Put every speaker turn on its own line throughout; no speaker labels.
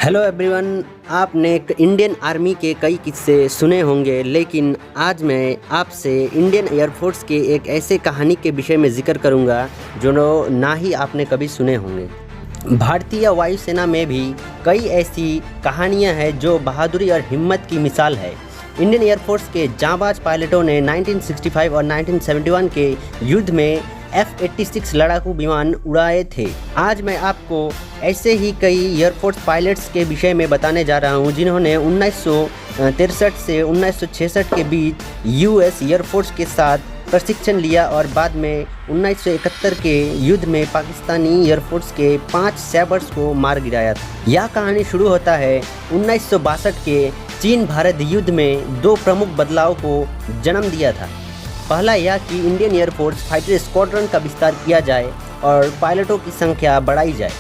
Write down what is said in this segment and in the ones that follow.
Hello everyone. आपने Indian army के कई किस्से सुने होंगे, लेकिन आज मैं आपसे इंडियन एयरफोर्स के एक ऐसे कहानी के विषय में जिक्र करूंगा जो ना ही आपने कभी सुने होंगे। भारतीय वायुसेना में भी कई ऐसी कहानियां हैं जो बहादुरी और हिम्मत की मिसाल है। इंडियन एयरफोर्स के जांबाज पायलटों ने 1965 और 1971 के युद्ध में F-86 लड़ाकू विमान उड़ाए थे। आज मैं आपको ऐसे ही कई एयरफोर्स पायलट्स के विषय में बताने जा रहा हूं जिन्होंने 1963 से 1966 के बीच US एयरफोर्स के साथ प्रशिक्षण लिया और बाद में 1971 के युद्ध में पाकिस्तानी एयरफोर्स के 5 सैबर्स को मार गिराया था। यह कहानी शुरू होता है 1962 के चीन भारत युद्ध में 2 प्रमुख बदलाव को जन्म दिया था। पहला यह कि इंडियन एयरफोर्स फाइटर स्क्वाड्रन का विस्तार किया जाए और पायलटों की संख्या बढ़ाई जाए।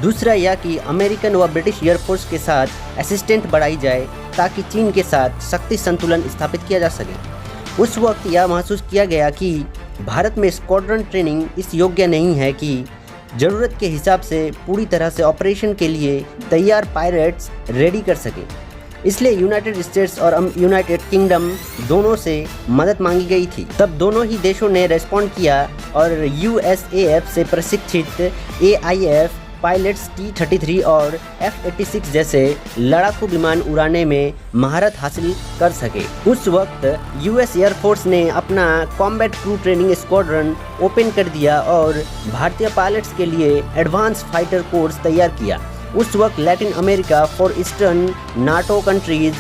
दूसरा यह कि अमेरिकन व ब्रिटिश एयरफोर्स के साथ असिस्टेंट बढ़ाई जाए ताकि चीन के साथ शक्ति संतुलन स्थापित किया जा सके। उस वक्त यह महसूस किया गया कि भारत में स्क्वाड्रन ट्रेनिंग इस योग्य नहीं है कि ज़रूरत के हिसाब से पूरी तरह से ऑपरेशन के लिए तैयार पायलट्स रेडी कर सके। इसलिए यूनाइटेड स्टेट्स और यूनाइटेड किंगडम दोनों से मदद मांगी गई थी। तब दोनों ही देशों ने रेस्पॉन्ड किया और USAF से प्रशिक्षित AIF पायलट्स T-33 और F-86 जैसे लड़ाकू विमान उड़ाने में महारत हासिल कर सके। उस वक्त US एयरफोर्स ने अपना combat crew training squadron open कर दिया और भारतीय पायलट्स के लिए एडवांस फाइटर कोर्स तैयार किया। उस वक्त Latin America for eastern NATO countries,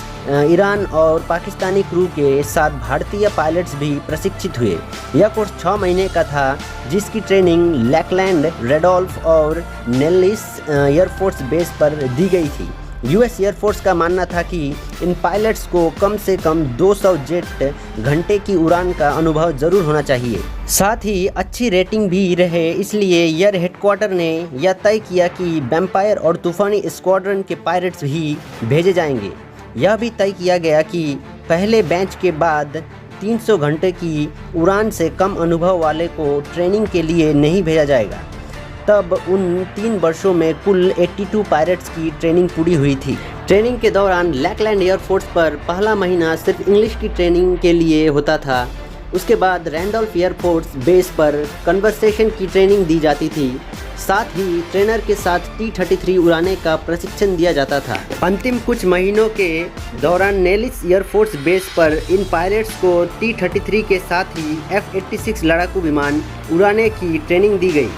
Iran और पाकिस्तानी क्रू के साथ भारतीय पायलट्स भी प्रशिक्षित हुए। यह कोर्स 6 महीने का था जिसकी ट्रेनिंग लैकलैंड, रेडोल्फ और नेल्लिस एयरफोर्स बेस पर दी गई थी। US एयरफोर्स का मानना था कि इन पायलट्स को कम से कम 200 जेट घंटे की उड़ान का अनुभव जरूर होना चाहिए, साथ ही अच्छी रेटिंग भी रहे। इसलिए एयर हेडक्वार्टर ने यह तय किया कि वैम्पायर और तूफानी स्क्वाड्रन के पायलट्स भी भेजे जाएंगे। यह भी तय किया गया कि पहले बैच के बाद 300 घंटे की उड़ान से कम अनुभव वाले को ट्रेनिंग के लिए नहीं भेजा जाएगा। तब उन 3 वर्षों में कुल 82 पायलट्स की ट्रेनिंग पूरी हुई थी। ट्रेनिंग के दौरान लैकलैंड एयरफोर्स पर पहला महीना सिर्फ इंग्लिश की ट्रेनिंग के लिए होता था। उसके बाद रैंडोल्फ एयरफोर्स बेस पर कन्वर्सेशन की ट्रेनिंग दी जाती थी। साथ ही ट्रेनर के साथ T-33 उड़ाने का प्रशिक्षण दिया जाता था। अंतिम कुछ महीनों के दौरान नेलिस एयरफोर्स बेस पर इन पायलट्स को T-33 के साथ ही F-86 लड़ाकू विमान उड़ाने की ट्रेनिंग दी गई।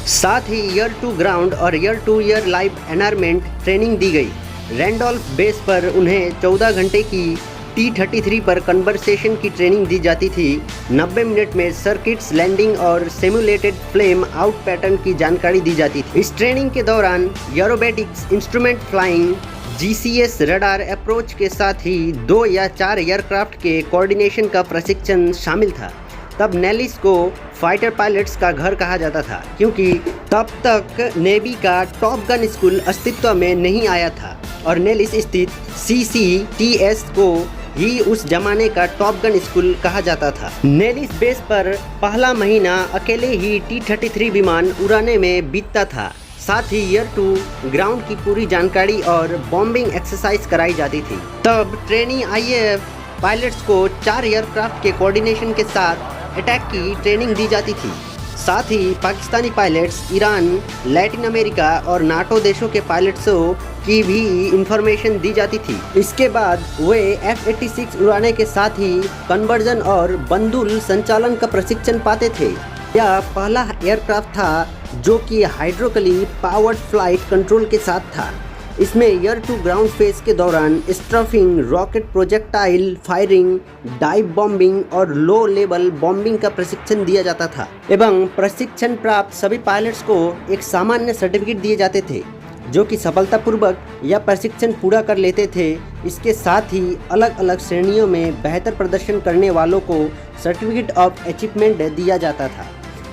साथ ही ईयर टू ग्राउंड और year two year live environment training दी गई। रैंडोल्फ बेस पर उन्हें 14 घंटे की T-33 पर कन्वर्सेशन की ट्रेनिंग दी जाती थी। 90 मिनट में सर्किट्स, लैंडिंग और सिमुलेटेड फ्लेम आउट पैटर्न की जानकारी दी जाती थी। इस ट्रेनिंग के दौरान aerobatics, instrument flying, GCS radar approach के साथ ही 2 या 4 एयरक्राफ्ट के कोऑर्डिनेशन का प्रशिक्षण शामिल था। तब नेलिस को फाइटर पायलट्स का घर कहा जाता था, क्योंकि तब तक नेवी का टॉप गन स्कूल अस्तित्व में नहीं आया था और नेलिस स्थित CCTS को ही उस जमाने का टॉप गन स्कूल कहा जाता था। नेलिस बेस पर पहला महीना अकेले ही T-33 विमान उड़ाने में बीतता था। साथ ही ईयर टू ग्राउंड की पूरी जानकारी और बॉम्बिंग एक्सरसाइज कराई जाती थी। तब ट्रेनी IAF पायलट्स को 4 एयरक्राफ्ट के कोऑर्डिनेशन के साथ अटैक की ट्रेनिंग दी जाती थी। साथ ही Pakistani pilots, Iran, Latin America और नाटो देशों के पायलट्सों की भी इंफॉर्मेशन दी जाती थी। इसके बाद वे F-86 उड़ाने के साथ ही कन्वर्जन और बंदूक संचालन का प्रशिक्षण पाते थे। यह पहला एयरक्राफ्ट था जो कि हाइड्रोलिकली पावर्ड फ्लाइट कंट्रोल के साथ था। इसमें ईयर टू ग्राउंड फेज के दौरान strafing, rocket projectile firing, dive bombing और लो लेवल बॉम्बिंग का प्रशिक्षण दिया जाता था एवं प्रशिक्षण प्राप्त सभी पायलट्स को एक सामान्य सर्टिफिकेट दिए जाते थे जो कि सफलतापूर्वक यह प्रशिक्षण पूरा कर लेते थे। इसके साथ ही अलग अलग श्रेणियों में बेहतर प्रदर्शन करने वालों को सर्टिफिकेट ऑफ अचीवमेंट दिया जाता था।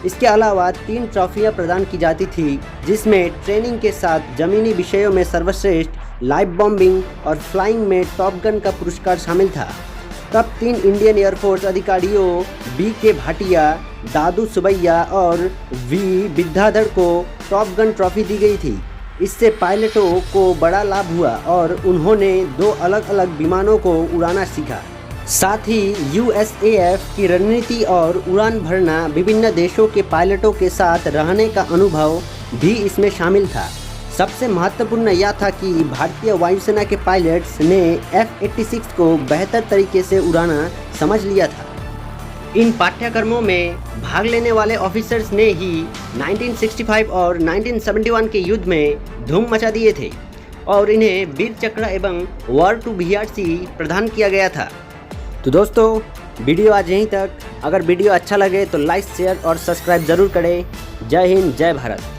इसके अलावा 3 ट्रॉफियां प्रदान की जाती थी, जिसमें ट्रेनिंग के साथ जमीनी विषयों में सर्वश्रेष्ठ, लाइव बॉम्बिंग और फ्लाइंग में टॉप गन का पुरस्कार शामिल था। तब 3 इंडियन एयरफोर्स अधिकारियों BK भाटिया, दादू सुबैया और V विद्याधर को टॉप गन ट्रॉफी दी गई थी। इससे पायलटों को बड़ा लाभ हुआ और उन्होंने 2 अलग अलग विमानों को उड़ाना सीखा। साथ ही USAF की रणनीति और उड़ान भरना, विभिन्न देशों के पायलटों के साथ रहने का अनुभव भी इसमें शामिल था। सबसे महत्वपूर्ण यह था कि भारतीय वायुसेना के पायलट्स ने F-86 को बेहतर तरीके से उड़ाना समझ लिया था। इन पाठ्यक्रमों में भाग लेने वाले ऑफिसर्स ने ही 1965 और 1971 के युद्ध में धूम मचा दिए थे और इन्हें वीर चक्र एवं वॉर टू VRC प्रदान किया गया था। तो दोस्तों, वीडियो आज यहीं तक। अगर वीडियो अच्छा लगे तो लाइक, शेयर और सब्सक्राइब ज़रूर करें। जय हिंद, जय भारत।